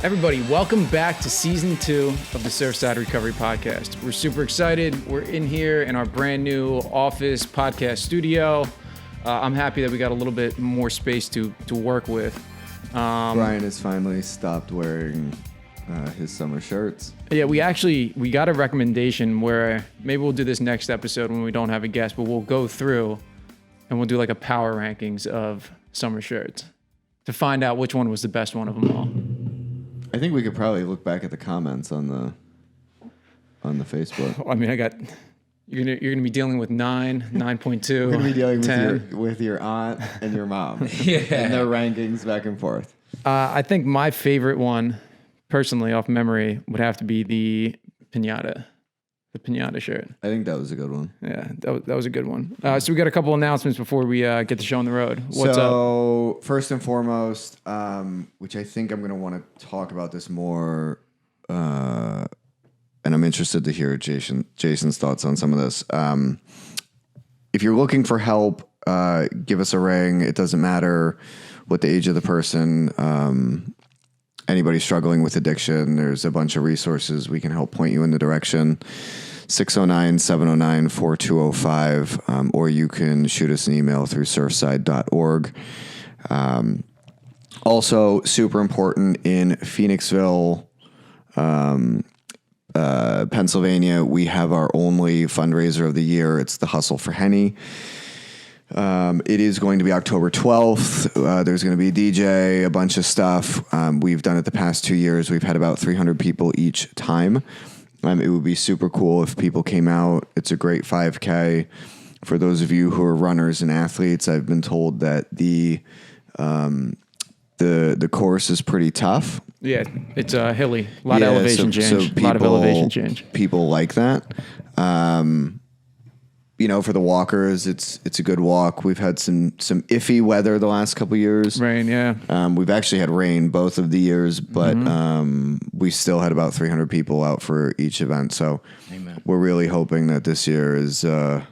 Everybody, welcome back to Season 2 of the Surfside Recovery Podcast. We're super excited. We're in here in our brand new office podcast studio. I'm happy that we got a little bit more space to work with. Brian has finally stopped wearing his summer shirts. Yeah, we got a recommendation where maybe we'll do this next episode when we don't have a guest, but we'll go through and we'll do like a power rankings of summer shirts to find out which one was the best one of them all. I think we could probably look back at the comments on the Facebook. I mean, you're gonna be dealing with 9.2. We're gonna be dealing 10. with your aunt and your mom. Yeah. And their rankings back and forth. I think my favorite one, personally, off memory, would have to be the pinata shirt. I think that was a good one. Yeah, that was a good one. So we got a couple announcements before we get the show on the road. What's up? So first and foremost, which I think I'm going to want to talk about this more, and I'm interested to hear Jason's thoughts on some of this. If you're looking for help, give us a ring. It doesn't matter what the age of the person. Anybody struggling with addiction, there's a bunch of resources. We can help point you in the direction. 609-709-4205, or you can shoot us an email through surfside.org. Also, super important, in Phoenixville, Pennsylvania, we have our only fundraiser of the year. It's the Hustle for Henny. It is going to be October 12th. There's going to be a DJ, a bunch of stuff. We've done it the past 2 years. We've had about 300 people each time. It would be super cool if people came out. It's a great 5K. For those of you who are runners and athletes, I've been told that the course is pretty tough. Yeah, it's hilly. A lot of elevation change. A lot of elevation change. People like that. For the walkers, it's a good walk. We've had some iffy weather the last couple of years. Rain, yeah. We've actually had rain both of the years, but we still had about 300 people out for each event. So Amen. We're really hoping that this year is we're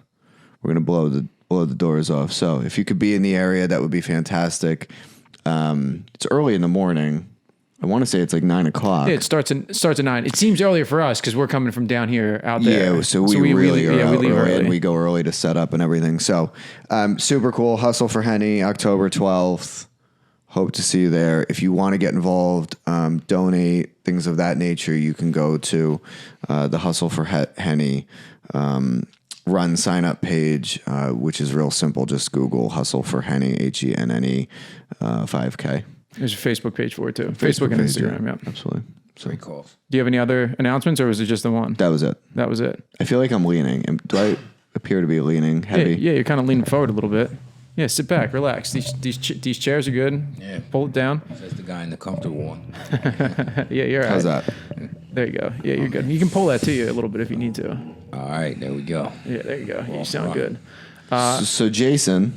going to blow the doors off. So if you could be in the area, that would be fantastic. It's early in the morning. I want to say it's like 9 o'clock. Yeah, it starts at 9. It seems earlier for us because we're coming from down here out there. Yeah, so we really are out leave early, and we go early to set up and everything. So super cool. Hustle for Henny, October 12th. Hope to see you there. If you want to get involved, donate, things of that nature, you can go to the Hustle for Henny run sign up page, which is real simple. Just Google Hustle for Henny, HENNE 5K. There's a Facebook page for it too. Facebook and Instagram, yeah. Absolutely. Great calls. Do you have any other announcements, or was it just the one? That was it. That was it. I feel like I'm leaning. Do I appear to be leaning heavy? Yeah, you're kind of leaning forward a little bit. Yeah, sit back, relax. These chairs are good. Yeah. Pull it down. Says the guy in the comfortable one. Yeah, you're all right. How's that? There you go. Yeah, you're good. You can pull that to you a little bit if you need to. All right, there we go. Yeah, there you go. You sound right. good. So Jason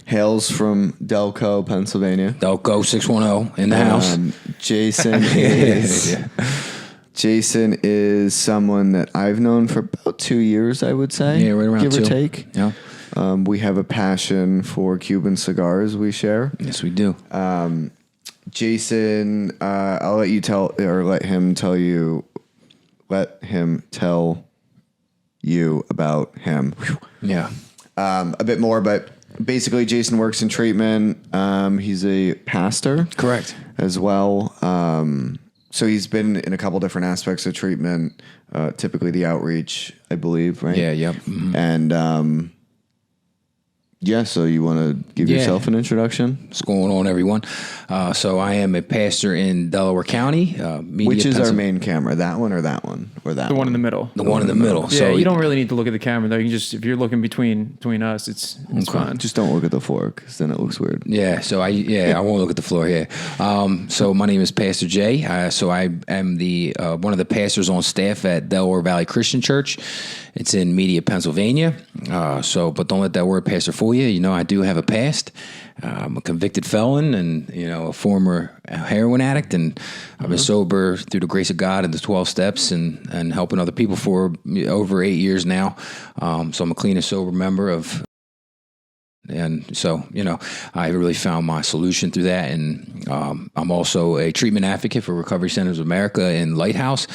hails from Delco, Pennsylvania. Delco 610 in the house. Jason is someone that I've known for about 2 years, I would say. Yeah, right around give 2. or take. Yeah. We have a passion for Cuban cigars we share. Yes, we do. Jason, I'll let him tell you about him. Yeah. A bit more, but basically Jason works in treatment. He's a pastor. Correct. As well. So he's been in a couple different aspects of treatment, typically the outreach, I believe, right? Yeah, yep. Mm-hmm. And so you want to give yourself an introduction? What's going on, everyone? So I am a pastor in Delaware County. Which is our main camera? That one or that one? Or that The one in the middle. The one in the middle. Yeah, So you don't really need to look at the camera though. You can just, if you're looking between us, it's fine. Just don't look at the floor because then it looks weird. Yeah, so I won't look at the floor here. So my name is Pastor Jay. So I am the one of the pastors on staff at Delaware Valley Christian Church. It's in Media, Pennsylvania. But don't let that word pastor fool you. You know, I do have a past. I'm a convicted felon and, a former heroin addict. And I've been sober through the grace of God in the 12 steps and helping other people for over 8 years now. So I'm a clean and sober member of And so, I really found my solution through that. And I'm also a treatment advocate for Recovery Centers of America in Lighthouse.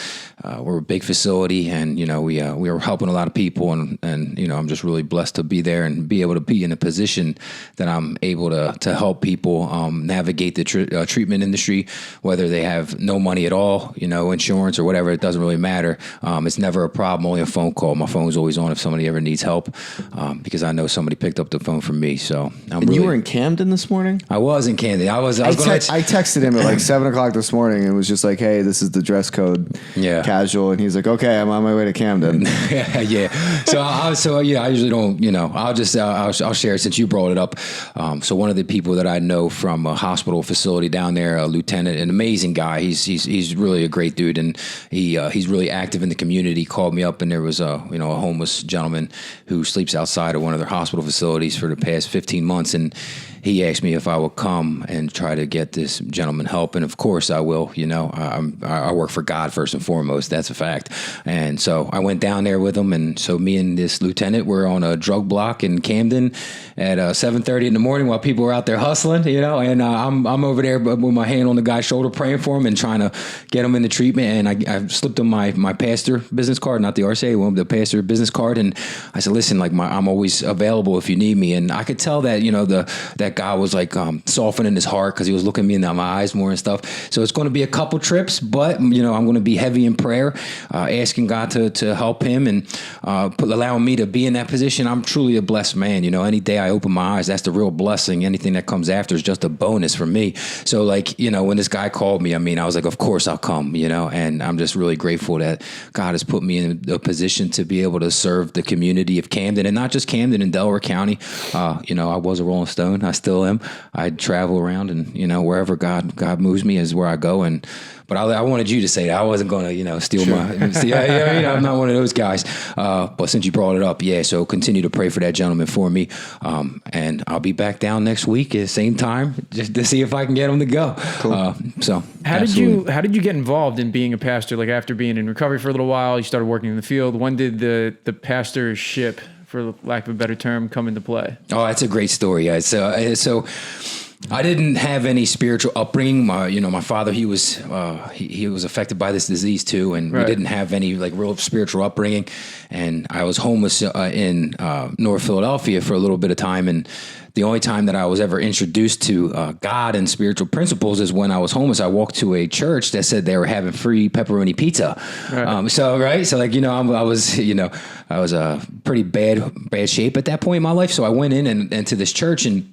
We're a big facility, and we are helping a lot of people, and I'm just really blessed to be there and be able to be in a position that I'm able to help people navigate the treatment industry, whether they have no money at all, insurance or whatever. It doesn't really matter. It's never a problem. Only a phone call. My phone's always on if somebody ever needs help, because I know somebody picked up the phone from me. So you were in Camden this morning? I was in Camden. I texted him at like 7:00 this morning and was just like, "Hey, this is the dress code, casual." And he's like, "Okay, I'm on my way to Camden." Yeah. So I usually don't. I'll share it since you brought it up. So one of the people that I know from a hospital facility down there, a lieutenant, an amazing guy. He's really a great dude, and he's really active in the community. Called me up, and there was a homeless gentleman who sleeps outside of one of their hospital facilities for the past 15 months, and he asked me if I would come and try to get this gentleman help. And of course I will, I work for God first and foremost. That's a fact. And so I went down there with him. And so me and this lieutenant were on a drug block in Camden at 7:30 in the morning while people were out there hustling, and I'm over there with my hand on the guy's shoulder, praying for him and trying to get him into treatment. And I slipped him my pastor business card, not the RCA, the pastor business card. And I said, listen, I'm always available if you need me. And I could tell that, that guy was like softening his heart because he was looking me in my eyes more and stuff. So it's going to be a couple trips, but I'm going to be heavy in prayer, asking God to help him and allowing me to be in that position. I'm truly a blessed man. Any day I open my eyes, that's the real blessing. Anything that comes after is just a bonus for me. So when this guy called me, I was like, of course I'll come, and I'm just really grateful that God has put me in a position to be able to serve the community of Camden, and not just Camden in Delaware County. I was a Rolling Stone. I still am. I travel around, and wherever God moves me is where I go. But I wanted you to say that. I wasn't going to steal my. I'm not one of those guys. But since you brought it up, so continue to pray for that gentleman for me, and I'll be back down next week at the same time just to see if I can get him to go. Cool. How did you get involved in being a pastor? Like after being in recovery for a little while, you started working in the field. When did the pastorship, for lack of a better term, come into play? Oh, that's a great story. So I didn't have any spiritual upbringing. My father, he was affected by this disease too, and we didn't have any real spiritual upbringing. And I was homeless in North Philadelphia for a little bit of time, and the only time that I was ever introduced to God and spiritual principles is when I was homeless. I walked to a church that said they were having free pepperoni pizza. I was pretty bad shape at that point in my life. So I went in and to this church, and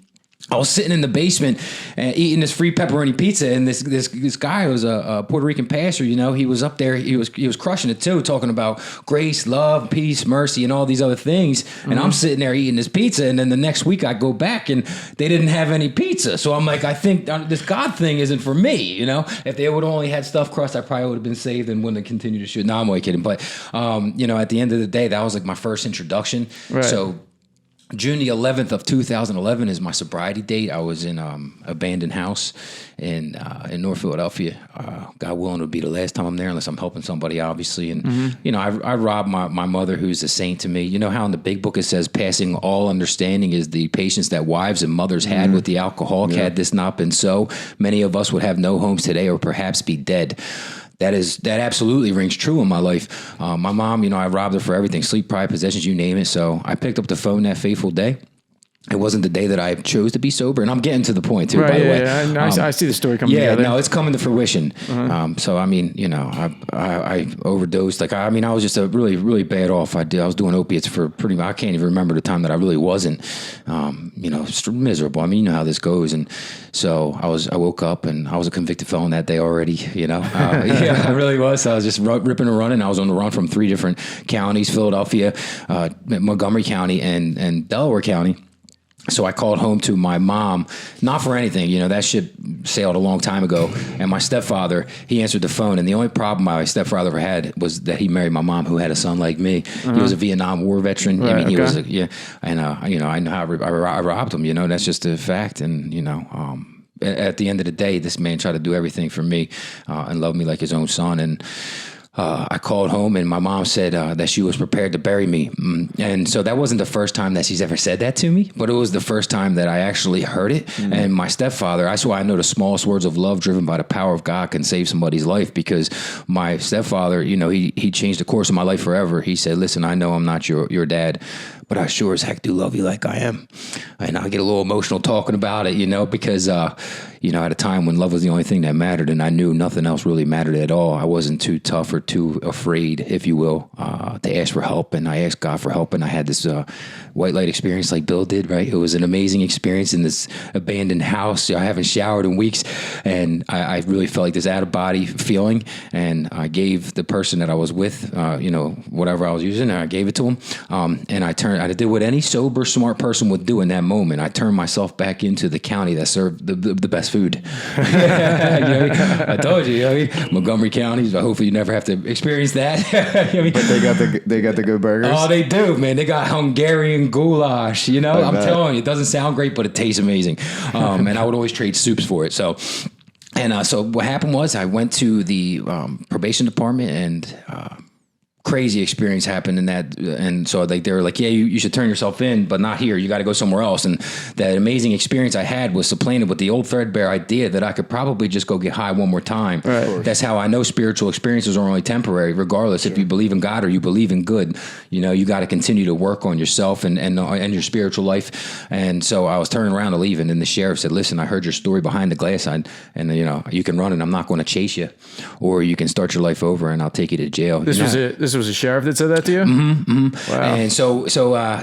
I was sitting in the basement and eating this free pepperoni pizza, and this guy was a Puerto Rican pastor. He was up there. He was crushing it too, talking about grace, love, peace, mercy, and all these other things. And I'm sitting there eating this pizza, and then the next week I go back and they didn't have any pizza. So I'm like, I think this God thing isn't for me. If they would only had stuffed crust, I probably would have been saved and wouldn't have continued to shoot. No, I'm only kidding. But at the end of the day, that was my first introduction. Right. So June the 11th of 2011 is my sobriety date. I was in abandoned house in North Philadelphia. God willing, it'll be the last time I'm there unless I'm helping somebody, obviously. And I robbed my mother, who's a saint to me. You know how in the big book it says, passing all understanding is the patience that wives and mothers had with the alcoholic. Had this not been so, many of us would have no homes today or perhaps be dead. That absolutely rings true in my life. My mom, I robbed her for everything, sleep, pride, possessions, you name it. So I picked up the phone that fateful day. It wasn't the day that I chose to be sober, and I'm getting to the point too. By the way, yeah. I see the story coming together. No, it's coming to fruition. So I overdosed. I was just a really, really bad off. I was doing opiates for I can't even remember the time that I really wasn't. Miserable. You know how this goes. And so I woke up and I was a convicted felon that day already. I really was. So I was just ripping and running. I was on the run from 3 different counties: Philadelphia, Montgomery County, and Delaware County. So I called home to my mom, not for anything, that ship sailed a long time ago. And my stepfather, he answered the phone. And the only problem my stepfather ever had was that he married my mom, who had a son like me. He was a Vietnam War veteran. Right, he was, and I know how I robbed him, that's just a fact. And, at the end of the day, this man tried to do everything for me and love me like his own son. And I called home and my mom said that she was prepared to bury me. And so that wasn't the first time that she's ever said that to me, but it was the first time that I actually heard it. And my stepfather, that's why I know the smallest words of love driven by the power of God can save somebody's life, because my stepfather, he changed the course of my life forever. He said, listen, I know I'm not your dad, but I sure as heck do love you like I am. And I get a little emotional talking about it, because, at a time when love was the only thing that mattered and I knew nothing else really mattered at all, I wasn't too tough or too afraid, if you will, to ask for help. And I asked God for help, and I had this white light experience like Bill did, right? It was an amazing experience in this abandoned house. I haven't showered in weeks, and I really felt like this out-of-body feeling. And I gave the person that I was with, whatever I was using, I gave it to him. And I did what any sober, smart person would do in that moment. I turned myself back into the county that served the best food. I told you, Montgomery County. So hopefully you never have to experience that. But they got the good burgers. Oh, they do, man. They got Hungarian goulash. I'm telling you, it doesn't sound great, but it tastes amazing. And I would always trade soups for it. So what happened was I went to the probation department, and crazy experience happened in that. And so they were like, yeah, you should turn yourself in, but not here. You got to go somewhere else. And that amazing experience I had was supplanted with the old threadbare idea that I could probably just go get high one more time. Right. That's how I know spiritual experiences are only temporary, regardless if you believe in God or you believe in good. You got to continue to work on yourself and your spiritual life. And so I was turning around to leave, and then the sheriff said, listen, I heard your story behind the glass, and you can run, and I'm not going to chase you, or you can start your life over and I'll take you to jail. This was a sheriff that said that to you? Mm-hmm, mm-hmm. Wow. And so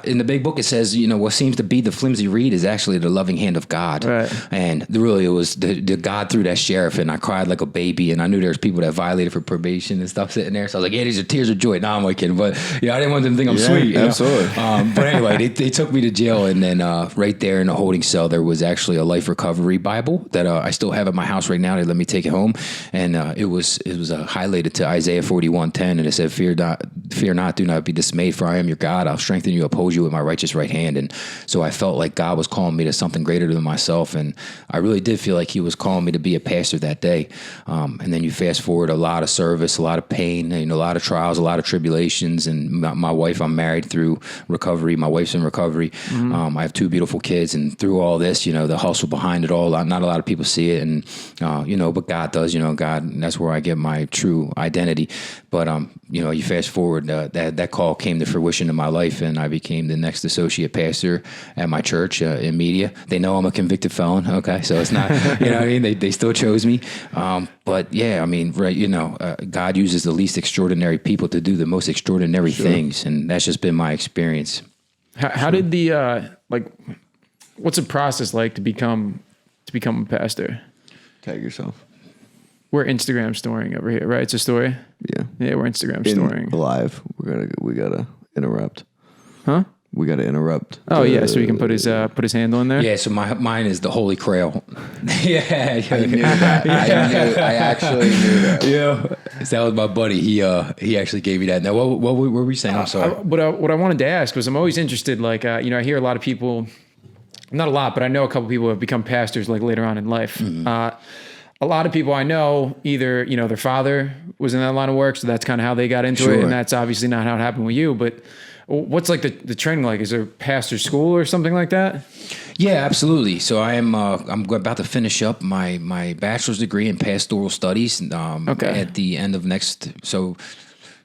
in the big book, it says, what seems to be the flimsy reed is actually the loving hand of God. Right. And really it was the God through that sheriff, and I cried like a baby, and I knew there was people that violated for probation and stuff sitting there. So I was like, yeah, these are tears of joy. No, I'm only kidding. But I didn't want them to think I'm sweet. Absolutely. But anyway, they took me to jail, and then right there in the holding cell, there was actually a life recovery Bible that I still have at my house right now. They let me take it home. And it was highlighted to Isaiah 41:10, and it said, Fear not, do not be dismayed, for I am your God. I'll strengthen you, oppose you with my righteous right hand. And so I felt like God was calling me to something greater than myself. And I really did feel like he was calling me to be a pastor that day. And then you fast forward, a lot of service, a lot of pain, a lot of trials, a lot of tribulations. And my wife, I'm married through recovery. My wife's in recovery. Mm-hmm. I have 2 beautiful kids. And through all this, the hustle behind it all, not a lot of people see it. And, but God does, God, that's where I get my true identity. But, you fast forward, that call came to fruition in my life, and I became the next associate pastor at my church in media. They know I'm a convicted felon. Okay. So it's not, they still chose me. But yeah, right. God uses the least extraordinary people to do the most extraordinary things. And that's just been my experience. How did what's the process like to become a pastor? Tag yourself. We're Instagram storing over here, right? It's a story. Yeah, we're Instagram storing live. We gotta interrupt. Huh? We gotta interrupt. Oh yeah, so we can put his handle in there. Yeah, so mine is the Holy Krail. I knew that. I actually knew that. Yeah, that was my buddy. He actually gave me that. Now, what were we saying? I'm sorry. What I wanted to ask was, I'm always interested. I hear a lot of people, not a lot, but I know a couple people have become pastors later on in life. Mm-hmm. A lot of people I know, either, their father was in that line of work, so that's kind of how they got into it, and that's obviously not how it happened with you. But what's the training like? Is there pastor school or something like that? Yeah, absolutely. So I'm about to finish up my bachelor's degree in pastoral studies at the end of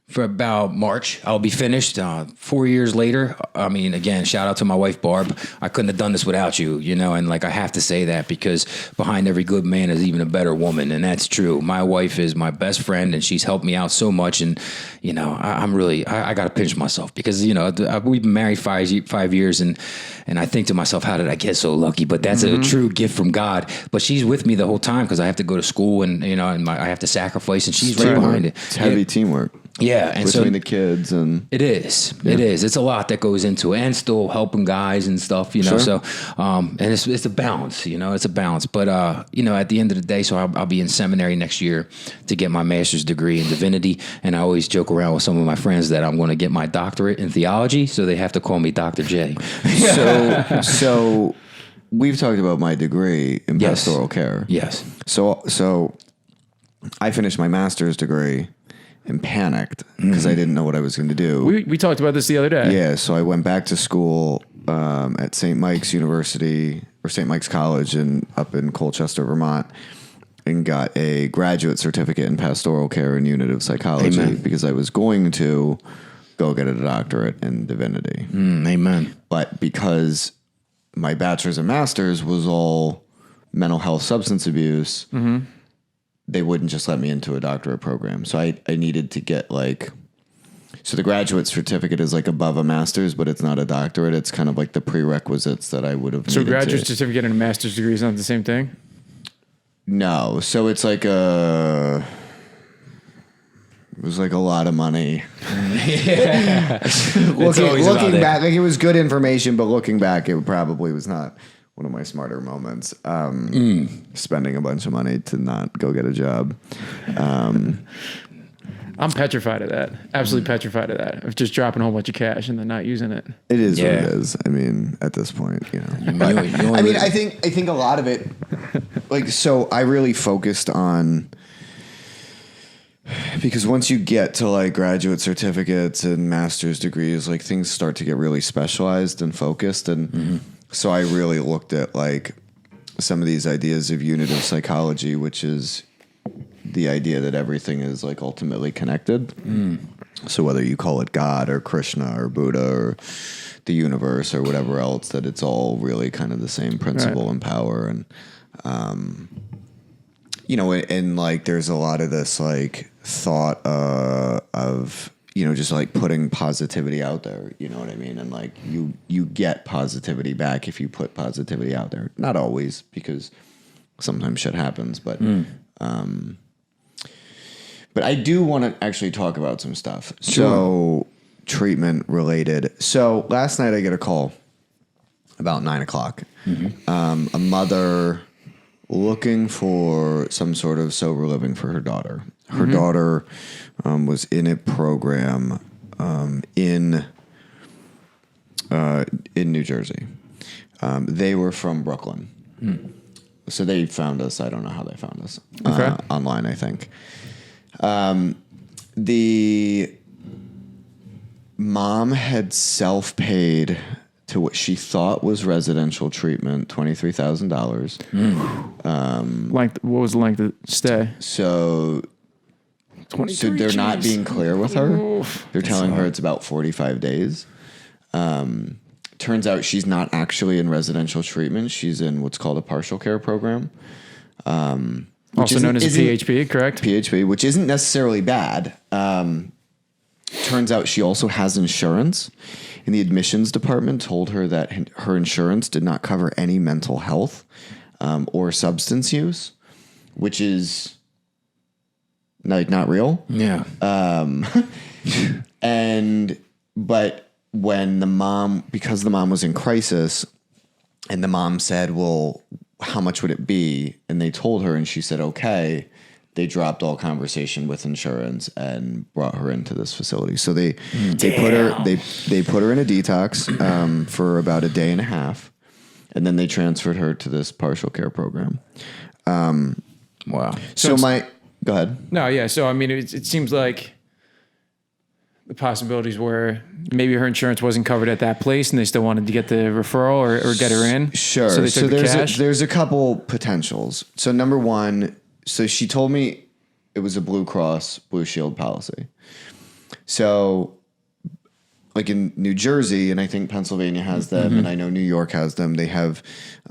for about March, I'll be finished. 4 years later, again, shout out to my wife, Barb. I couldn't have done this without you, and I have to say that, because behind every good man is even a better woman. And that's true. My wife is my best friend, and she's helped me out so much. And, I got to pinch myself, because, we've been married 5 years, and I think to myself, how did I get so lucky? But that's a true gift from God. But she's with me the whole time, because I have to go to school, and, I have to sacrifice, and she's right behind it. It's heavy teamwork. Yeah, and between the kids and it is. It's a lot that goes into it, and still helping guys and stuff, So, and it's a balance, It's a balance. But at the end of the day, so I'll be in seminary next year to get my master's degree in divinity, and I always joke around with some of my friends that I'm going to get my doctorate in theology, so they have to call me Dr. J. So we've talked about my degree in pastoral care. Yes. So I finished my master's degree. and panicked because I didn't know what I was going to do. We talked about this the other day. Yeah, so I went back to school at St. Mike's University or St. Mike's College up in Colchester, Vermont, and got a graduate certificate in pastoral care and unitive psychology. Amen. Because I was going to go get a doctorate in divinity. Amen. But because my bachelor's and master's was all mental health, substance abuse, they wouldn't just let me into a doctorate program. So I needed to get so the graduate certificate is like above a master's, but it's not a doctorate. It's kind of like the prerequisites that I would have So needed graduate certificate and a master's degree is not the same thing? No. So it's like it was like a lot of money. Looking back, like it was good information, but looking back, it probably was not one of my smarter moments. Spending a bunch of money to not go get a job. I'm petrified of that. Absolutely petrified of that. Of just dropping a whole bunch of cash and then not using it. It is what it is. I mean, at this point, But, I think a lot of it, so I really focused on, because once you get to graduate certificates and master's degrees, things start to get really specialized and focused. And so I really looked at some of these ideas of unitive psychology, which is the idea that everything is ultimately connected. So whether you call it God or Krishna or Buddha or the universe or whatever else, that it's all really kind of the same principle and power. And, there's a lot of this thought of, just putting positivity out there, you know what I mean? And you get positivity back if you put positivity out there. Not always, because sometimes shit happens, but I do want to actually talk about some stuff. Sure. So treatment related. So last night I get a call about 9:00. A mother looking for some sort of sober living for her daughter. Her daughter was in a program in New Jersey. They were from Brooklyn. So they found us. I don't know how they found us. Online, I think. The mom had self-paid to what she thought was residential treatment, $23,000. What was the length of stay? So they're not being clear with her. They're telling her it's about 45 days. Turns out she's not actually in residential treatment. She's in what's called a partial care program. Also known as a PHP, correct? PHP, which isn't necessarily bad. Turns out she also has insurance. And the admissions department told her that her insurance did not cover any mental health or substance use, which is not real. Yeah. But when because the mom was in crisis, and the mom said, well, how much would it be? And they told her, and she said, okay. They dropped all conversation with insurance and brought her into this facility. So they put her in a detox for about a day and a half, and then they transferred her to this partial care program. Wow. So go ahead. No, yeah. So I mean, it seems like the possibilities were maybe her insurance wasn't covered at that place, and they still wanted to get the referral or get her in. Sure. So they took the cash. There's a couple potentials. So number one. So she told me it was a Blue Cross Blue Shield policy. So in New Jersey, and I think Pennsylvania has them, and I know New York has them, they have,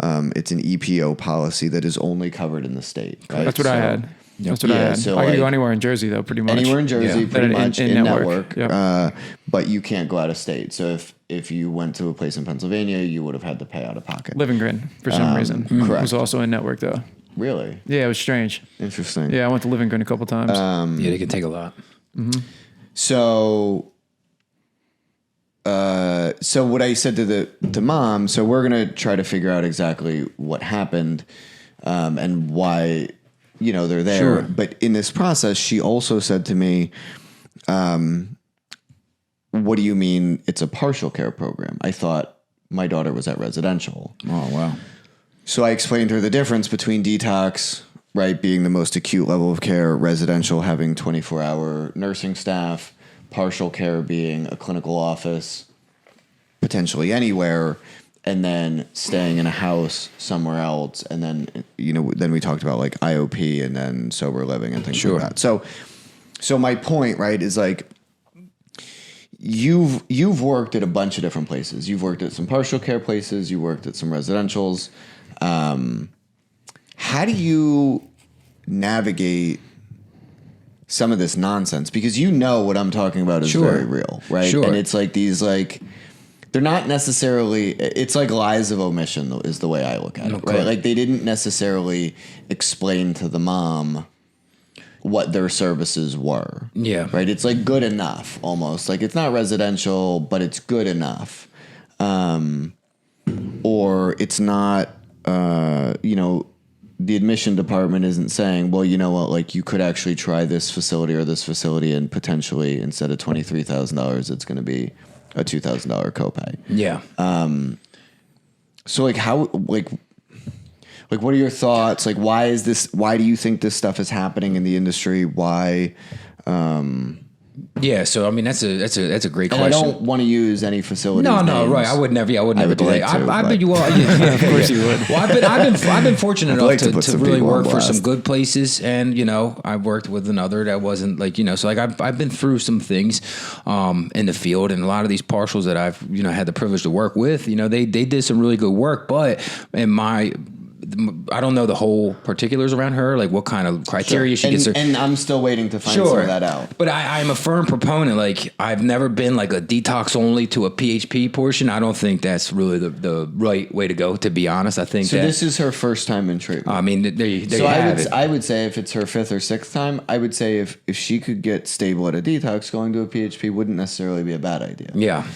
it's an EPO policy that is only covered in the state. Right? That's what I had. That's what I had. So I could go anywhere in Jersey, though, pretty much. Anywhere in Jersey, pretty much in network. Yep. But you can't go out of state. So if you went to a place in Pennsylvania, you would have had to pay out of pocket. Living Grin, for some reason. Correct. It was also in network, though. Really? Yeah, it was strange. Interesting. Yeah, I went to Living Grin a couple times. Yeah, they can take a lot. So what I said to mom, so we're going to try to figure out exactly what happened and why, they're there. Sure. But in this process, she also said to me, what do you mean it's a partial care program? I thought my daughter was at residential. Oh, wow. So I explained to her the difference between detox right, being the most acute level of care, residential having 24-hour nursing staff, partial care being a clinical office, potentially anywhere, and then staying in a house somewhere else. And then, then we talked about like IOP and then sober living and things like that. So my point, right, is like, You've worked at a bunch of different places. You've worked at some partial care places. You worked at some residentials. How do you navigate some of this nonsense? Because what I'm talking about is very real, right? Sure. And it's like these they're not necessarily. It's like lies of omission is the way I look at it, right? Like they didn't necessarily explain to the mom what their services were. Yeah. Right? It's like good enough almost. Like it's not residential, but it's good enough. Or it's not, the admission department isn't saying, well, you know what, like you could actually try this facility or this facility and potentially instead of $23,000, it's going to be a $2,000 copay. Yeah. So like how, like what are your thoughts? Like, why do you think this stuff is happening in the industry? Why? Yeah, so I mean that's a great question. I don't want to use any facility. No, right. I would never do that. I've been, of course you would. Well, I've been fortunate enough to really work for some good places, and I worked with another that wasn't like so like I've been through some things in the field, and a lot of these partials that I've had the privilege to work with, they did some really good work, but I don't know the whole particulars around her, like what kind of criteria she gets. And I'm still waiting to find some of that out. But I'm a firm proponent. Like I've never been like a detox only to a PHP portion. I don't think that's really the right way to go. To be honest, I think this is her first time in treatment. I mean, there you have it. I would say if it's her fifth or sixth time, I would say if she could get stable at a detox, going to a PHP wouldn't necessarily be a bad idea. Yeah.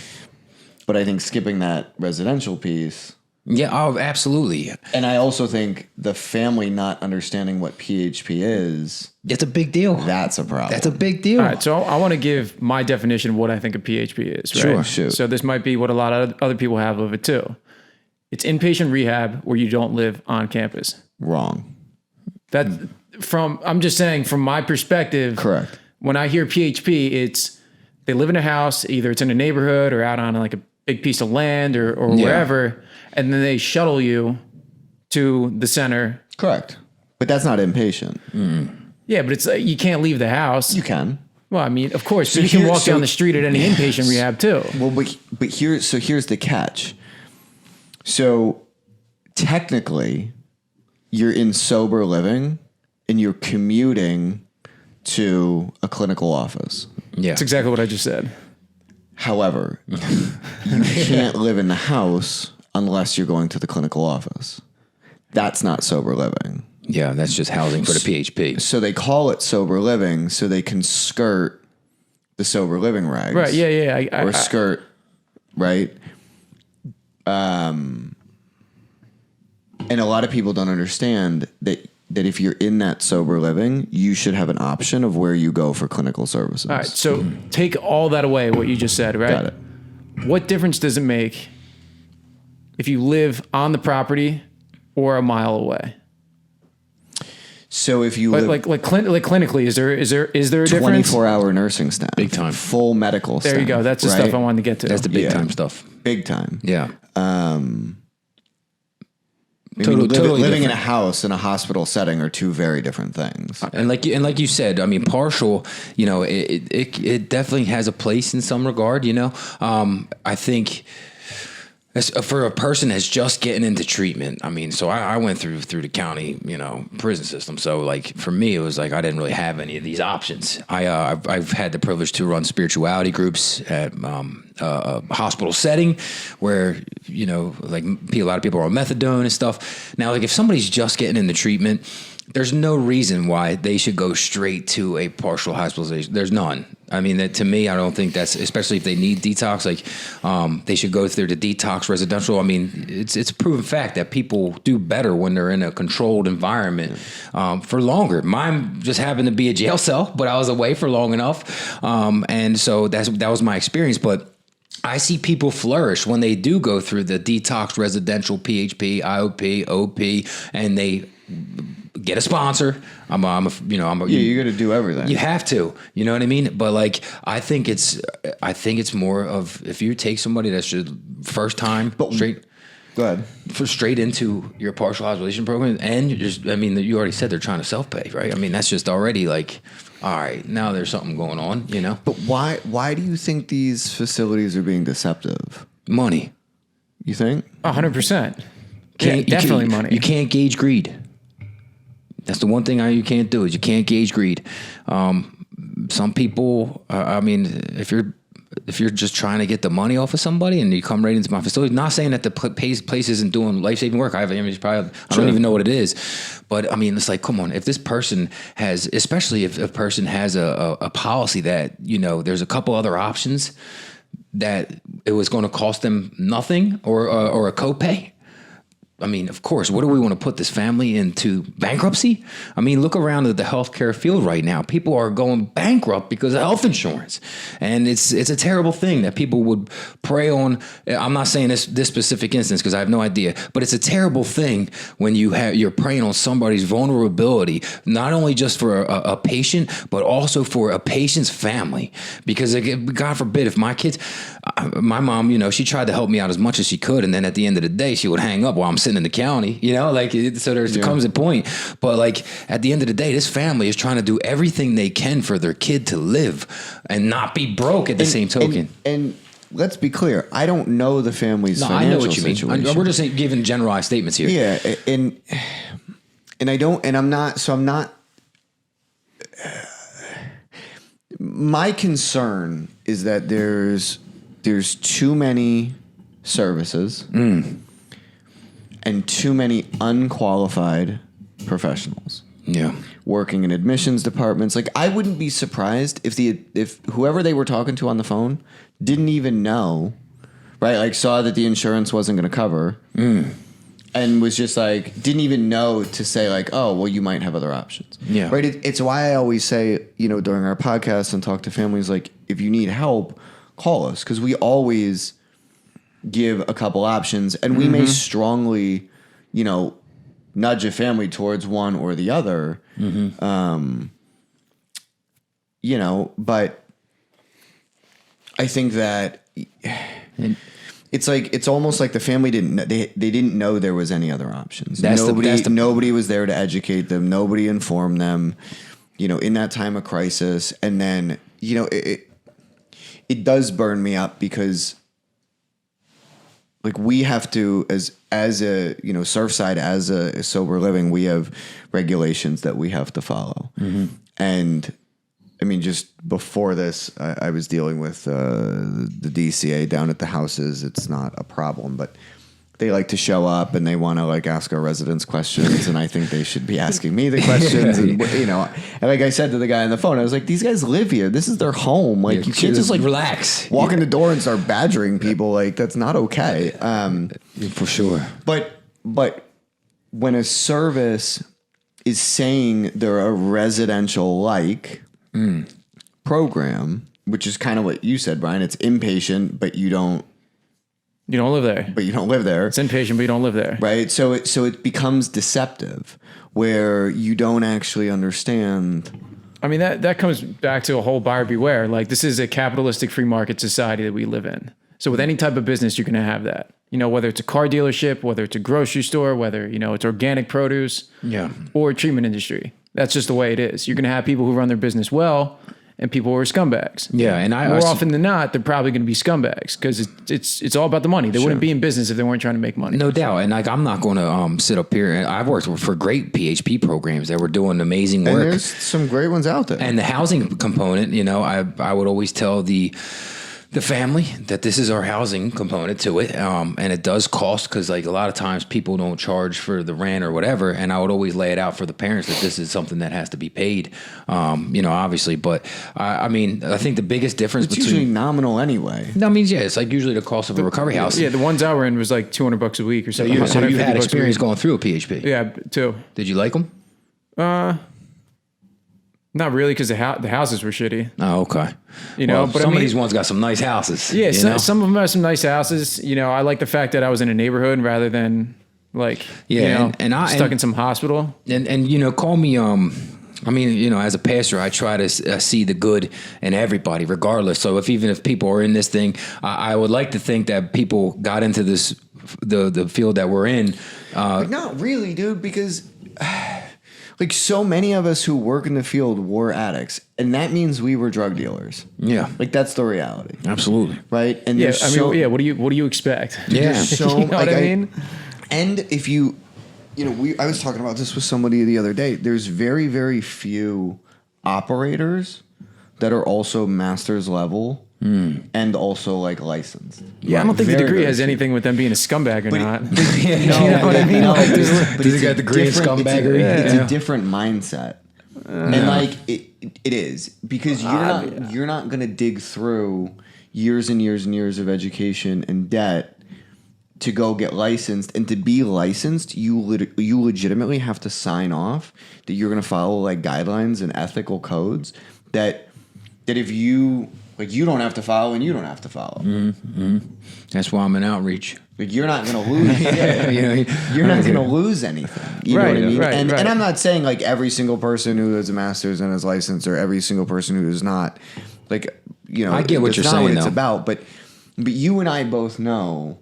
But I think skipping that residential piece. Yeah, oh, absolutely. And I also think the family not understanding what PHP is. It's a big deal. That's a problem. That's a big deal. All right, so I want to give my definition of what I think a PHP is, right? Sure. So this might be what a lot of other people have of it too. It's inpatient rehab where you don't live on campus. Wrong. I'm just saying from my perspective. Correct. When I hear PHP, it's they live in a house, either it's in a neighborhood or out on like a big piece of land or wherever. And then they shuttle you to the center. Correct. But that's not inpatient. Yeah, but it's you can't leave the house. You can. Well, I mean, of course, so you can walk down the street at any inpatient rehab too. Well, but here's the catch. So technically, you're in sober living and you're commuting to a clinical office. Yeah. That's exactly what I just said. However, you can't live in the house unless you're going to the clinical office. That's not sober living. Yeah, that's just housing for the PHP. So they call it sober living so they can skirt the sober living regs. Right, yeah. Skirt, right? And a lot of people don't understand that if you're in that sober living, you should have an option of where you go for clinical services. All right, so take all that away, what you just said, right? Got it. What difference does it make if you live on the property or a mile away? So if you live like clinically, is there a difference? 24-hour nursing staff, big time, full medical staff. There you go. That's the stuff I wanted to get to. That's the big time stuff. Big time. Yeah. Totally living in a house in a hospital setting are two very different things. And like you said, I mean, partial, it definitely has a place in some regard. I think for a person that's just getting into treatment. I mean, so I went through the county, prison system. So like for me, it was like I didn't really have any of these options. I've had the privilege to run spirituality groups at a hospital setting where like a lot of people are on methadone and stuff. Now, like if somebody's just getting into treatment, there's no reason why they should go straight to a partial hospitalization. There's none. I mean, to me, I don't think that's, especially if they need detox, like they should go through the detox residential. I mean, it's a proven fact that people do better when they're in a controlled environment for longer. Mine just happened to be a jail cell, but I was away for long enough. And so that was my experience. But I see people flourish when they do go through the detox residential PHP, IOP, OP, and they get a sponsor. I'm a Yeah, you got to do everything. You have to, you know what I mean? But like, I think it's more of if you take somebody that's just first time straight. Go ahead. Straight into your partial hospitalization program, and you already said they're trying to self-pay, right? I mean, that's just already like, all right, now there's something going on, you know? But why do you think these facilities are being deceptive? Money. You think? 100%. Definitely money. You can't gauge greed. That's the one thing you can't do is you can't gauge greed. Some people, if you're just trying to get the money off of somebody and you come right into my facility, not saying that the place isn't doing life-saving work. I don't even know what it is. But I mean, it's like, come on, if this person has, especially if a person has a policy that, you know, there's a couple other options that it was going to cost them nothing or a copay. I mean, of course, what do we want to put this family into bankruptcy? I mean, look around at the healthcare field right now. People are going bankrupt because of health insurance. And it's a terrible thing that people would prey on. I'm not saying this specific instance because I have no idea, but it's a terrible thing when you're preying on somebody's vulnerability, not only just for a patient, but also for a patient's family. Because God forbid, if my mom, you know, she tried to help me out as much as she could. And then at the end of the day, she would hang up while I'm sitting in the county, you know, like, so there comes a point, but like at the end of the day, this family is trying to do everything they can for their kid to live and not be broke at the same token. And let's be clear. I don't know the family's financial I know what you situation. mean. We're just giving generalized statements here. Yeah. And I'm not, my concern is that there's too many services and too many unqualified professionals. Yeah. Working in admissions departments. Like, I wouldn't be surprised if whoever they were talking to on the phone didn't even know, right? Like, saw that the insurance wasn't going to cover and was just like, didn't even know to say like, oh, well, you might have other options. Yeah. Right. It's why I always say, you know, during our podcast and talk to families, like, if you need help, call us. 'Cause we always give a couple options, and we may strongly, you know, nudge a family towards one or the other. You know, but I think that it's like, it's almost like the family they didn't know there was any other options. Nobody was there to educate them. Nobody informed them, you know, in that time of crisis. And then, you know, it does burn me up because, like, we have to, as a, you know, Surfside, as a sober living, we have regulations that we have to follow. And I mean, just before this, I was dealing with the DCA down at the houses. It's not a problem, but they like to show up and they want to like ask our residents questions, and I think they should be asking me the questions. And, you know, and like I said to the guy on the phone, I was like, these guys live here. This is their home. Like, you can't just like relax, walk in the door and start badgering people. Like, that's not okay. For sure. But when a service is saying they're a residential like program, which is kind of what you said, Brian, it's inpatient, but you don't live there. But you don't live there. It's inpatient, but you don't live there. Right. So it becomes deceptive where you don't actually understand. I mean, that comes back to a whole buyer beware. Like, this is a capitalistic free market society that we live in. So with any type of business, you're going to have that. You know, whether it's a car dealership, whether it's a grocery store, whether, you know, it's organic produce, or treatment industry. That's just the way it is. You're going to have people who run their business well and people who are scumbags. Yeah, and more often than not, they're probably going to be scumbags because it's all about the money. They wouldn't be in business if they weren't trying to make money. No doubt. And like, I'm not going to sit up here. And I've worked for great PHP programs that were doing amazing work. And there's some great ones out there. And the housing component, you know, I would always tell the family that this is our housing component to it. And it does cost because like a lot of times people don't charge for the rent or whatever. And I would always lay it out for the parents that this is something that has to be paid, you know, obviously. But I mean, I think the biggest difference it's usually nominal anyway. No, I mean, yeah, it's like usually the cost of a recovery house. Yeah, the ones I were in was like $200 a week or something. So you had experience going through a PHP. Yeah, too. Did you like them? Not really, because the houses were shitty. Oh, okay. You know, but some of these ones got some nice houses. Yeah, some of them have some nice houses. You know, I like the fact that I was in a neighborhood rather than Like, Yeah, stuck in some hospital. And call me. I mean, as a pastor, I try to see the good in everybody, regardless. So even if people are in this thing, I would like to think that people got into this the field that we're in. But not really, dude, because like so many of us who work in the field were addicts, and that means we were drug dealers. Yeah, like that's the reality. Absolutely, right? And yeah, what do you expect? Yeah, so, you know what I mean. And if you. I was talking about this with somebody the other day. There's very, very few operators that are also master's level and also like licensed. Yeah, I don't think the degree has anything with them being a scumbag or not. You know what I mean? Does he got the degree in scumbaggery? It's a different mindset, and like it is because you're not going to dig through years and years and years of education and debt to go get licensed. And to be licensed, you legitimately have to sign off that you're going to follow like guidelines and ethical codes that if you like, you don't have to follow and you don't have to follow. Mm-hmm. That's why I'm in outreach. Like you're not going to lose. You're not going to lose anything. You know what I mean? And I'm not saying like every single person who has a master's and is licensed or every single person who is not. Like, I get what you're saying. What it's about, but you and I both know.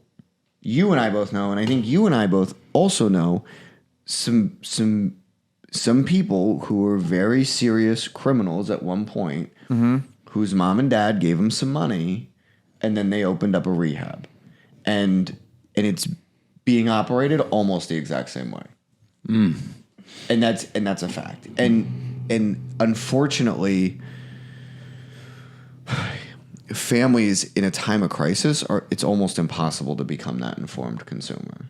And I think you and I both also know some people who were very serious criminals at one point, whose mom and dad gave them some money, and then they opened up a rehab, and it's being operated almost the exact same way, and that's a fact, and unfortunately. Families in a time of crisis it's almost impossible to become that informed consumer.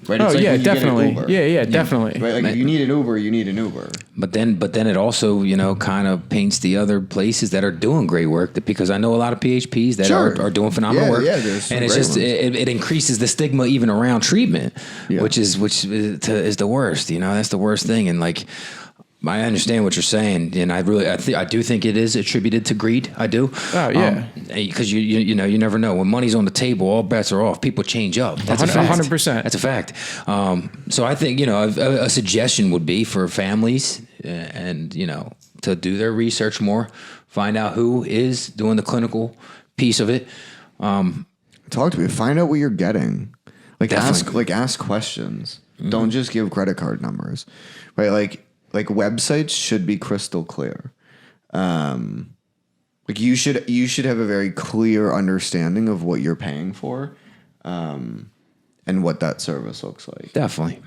Right? Oh, it's like yeah, definitely. Yeah, definitely. Right? Like if you need an Uber, you need an Uber. But then it also, kind of paints the other places that are doing great work because I know a lot of PHPs that are doing phenomenal work. Yeah, and it's just, it increases the stigma even around treatment, which is the worst, that's the worst thing. And like, I understand what you're saying, and I do think it is attributed to greed. I do. Oh yeah, because you never know when money's on the table, all bets are off. People change up. That's 100%. That's a fact. So I think a suggestion would be for families and to do their research more, find out who is doing the clinical piece of it. Talk to me. Find out what you're getting. Definitely. Ask questions. Mm-hmm. Don't just give credit card numbers, right? Like websites should be crystal clear. Like you should have a very clear understanding of what you're paying for, and what that service looks like. Definitely.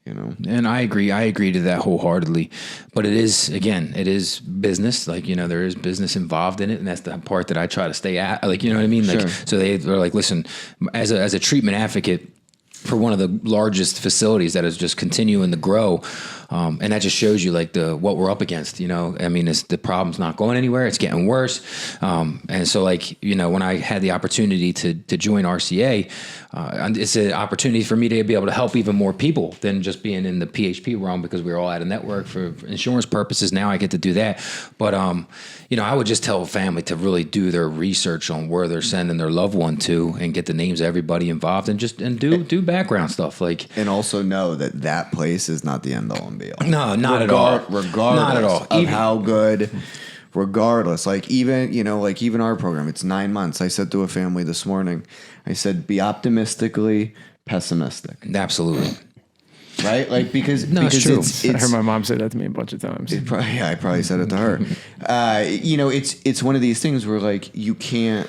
And I agree to that wholeheartedly, but it is business. Like, there is business involved in it. And that's the part that I try to stay at. Like, you know what I mean? Like, sure. So they're like, listen, as a treatment advocate for one of the largest facilities that is just continuing to grow. And that just shows you like what we're up against, I mean, the problem's not going anywhere. It's getting worse. And so like, when I had the opportunity to join RCA, it's an opportunity for me to be able to help even more people than just being in the PHP realm because we're all at a network for insurance purposes. Now I get to do that. But, I would just tell a family to really do their research on where they're sending their loved one to and get the names of everybody involved and do background stuff. Like, and also know that place is not the end all and be all. No, not at all. Regardless not at all. Of how good, regardless, like even our program, it's 9 months. I said to a family this morning, I said, be optimistically pessimistic. Absolutely. Right? Like, because it's true. I heard my mom say that to me a bunch of times. I probably said it to her. It's one of these things where like you can't,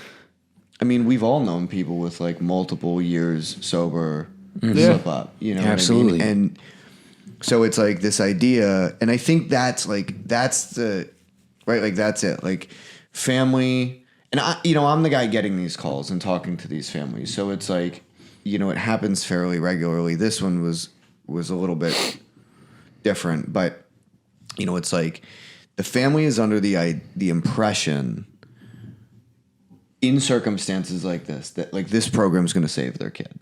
I mean, we've all known people with like multiple years sober slip up, Absolutely. What I mean? And so it's like this idea, and I think that's the right, like that's it. Like family, and I'm the guy getting these calls and talking to these families. So it's like, it happens fairly regularly. This one was a little bit different, but it's like the family is under the impression in circumstances like this that like this program is going to save their kid,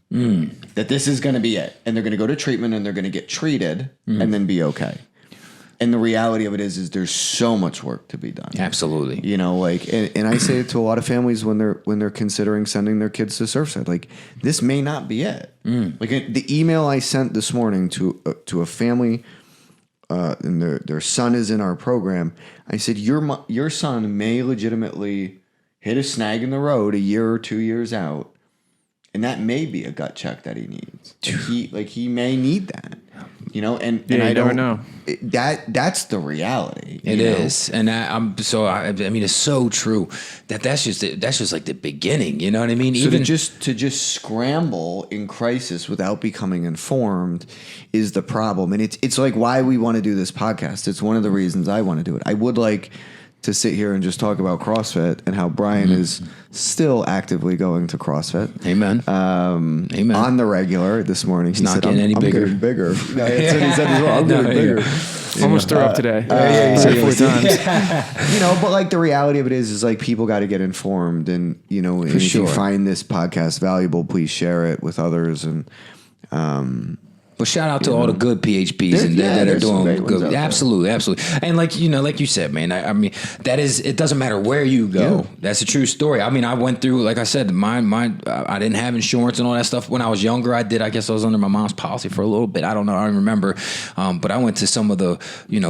that this is going to be it, and they're going to go to treatment and they're going to get treated and then be okay. And the reality of it is there's so much work to be done. Absolutely. You know, like, and I say it to a lot of families when they're considering sending their kids to Surfside. Like, this may not be it. Like the email I sent this morning to a family, and their son is in our program. I said, your son may legitimately hit a snag in the road a year or 2 years out, and that may be a gut check that he needs. He may need that. You know, and I don't know. That's the reality. It is, and I mean, it's so true that's just like the beginning. You know what I mean? So Even to just scramble in crisis without becoming informed is the problem, and it's like why we want to do this podcast. It's one of the reasons I want to do it. I would like to sit here and just talk about CrossFit and how Brian is still actively going to CrossFit. Amen. Amen. On the regular this morning. He's not getting any bigger. I'm getting bigger. That's what he said as well. I'm getting bigger. Almost threw up today. You said it 4 times. You know, but like the reality of it is like people got to get informed, and you know, and if you find this podcast valuable, please share it with others. And Well, shout out to all the good PHPs that are doing good. Absolutely. And like you said, man, I mean, it doesn't matter where you go. Yeah. That's a true story. I mean, I went through, like I said, I didn't have insurance and all that stuff when I was younger. I guess I was under my mom's policy for a little bit. I don't know. I don't remember. But I went to some of the,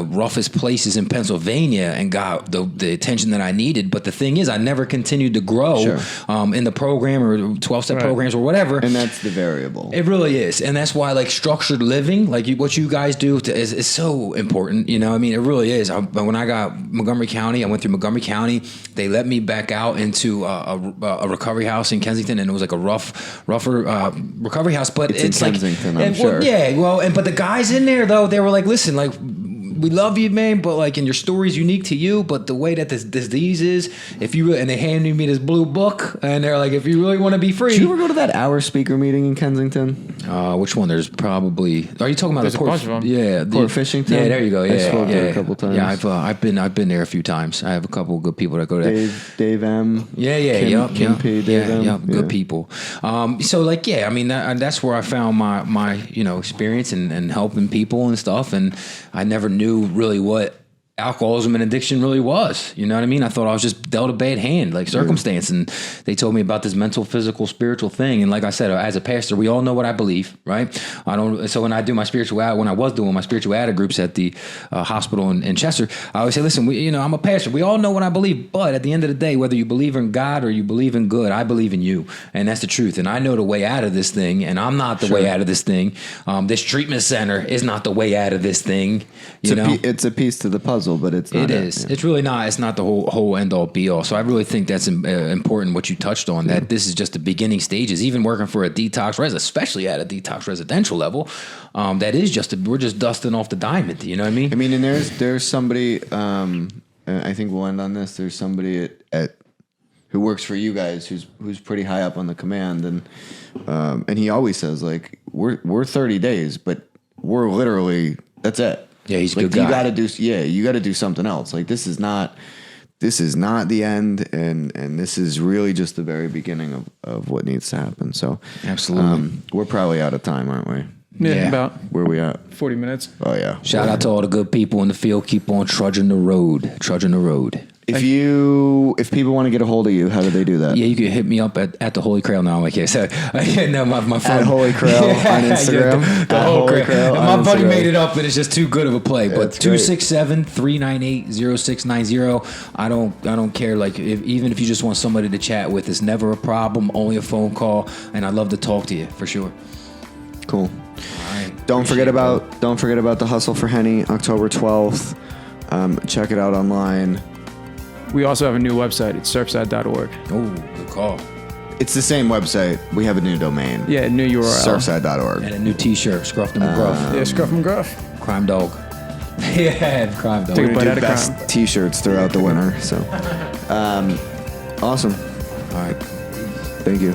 roughest places in Pennsylvania and got the attention that I needed. But the thing is, I never continued to grow in the program or 12-step programs or whatever. And that's the variable. It really is. And that's why, like, structured living, like what you guys do, is so important. You know, I mean, it really is. When I got Montgomery County, I went through Montgomery County. They let me back out into a recovery house in Kensington, and it was like a rougher recovery house. But it's in Kensington, I'm sure. But the guys in there though, they were like, listen, like, we love you, man, but like, and your story's unique to you, but the way that this disease is, and they handed me this blue book, and they're like, if you really want to be free. Did you ever go to that hour speaker meeting in Kensington? Which one? There's probably. Are you talking about a bunch of them? Yeah, Port Fishington. Yeah, there you go. Yeah, I spoke there a couple times. Yeah, I've been there a few times. I have a couple of good people that go there. Dave M. Kim P. Dave M. Good people. So like, I mean, that's where I found my experience and helping people and stuff, and I never knew really what alcoholism and addiction really was. You know what I mean? I thought I was just dealt a bad hand, like circumstance. And they told me about this mental, physical, spiritual thing. And like I said, as a pastor, we all know what I believe, right? So when I do my when I was doing my spirituality groups at the hospital in Chester, I always say, listen, I'm a pastor. We all know what I believe. But at the end of the day, whether you believe in God or you believe in good, I believe in you. And that's the truth. And I know the way out of this thing. And I'm not the way out of this thing. This treatment center is not the way out of this thing. It's a piece to the puzzle. But it's not. It is. It's really not. It's not the whole end all be all. So I really think that's important. What you touched on, that this is just the beginning stages. Even working for a detox especially at a detox residential level, that is we're just dusting off the diamond. You know what I mean? I mean, and there's somebody. I think we'll end on this. There's somebody at who works for you guys who's pretty high up on the command, and he always says, like, we're 30 days, but we're literally, that's it. Yeah, he's a good guy. You got to do something else. Like, this is not the end, and this is really just the very beginning of what needs to happen. So absolutely, we're probably out of time, aren't we? Yeah, about where are we at? 40 minutes. Oh yeah. Shout out to all the good people in the field. Keep on trudging the road. If people want to get a hold of you, how do they do that? Yeah, you can hit me up at the Holy Krail now. Okay, so no, my phone. At Holy Krail on Instagram. The Holy Krail. My buddy made it up, and it's just too good of a play. But 267-398-0690. I don't care. Like, even if you just want somebody to chat with, it's never a problem. Only a phone call, and I'd love to talk to you for sure. Cool. All right. Don't forget about the Hustle for Henny, October 12th. Check it out online. We also have a new website. It's surfside.org. Oh, good call. It's the same website. We have a new domain. Yeah, new URL. Surfside.org. And a new T-shirt, Scruff and McGruff. Yeah, Scruff and McGruff. Crime Dog. Yeah, Crime Dog. We're going to do best T-shirts throughout the winter. So, awesome. All right. Thank you.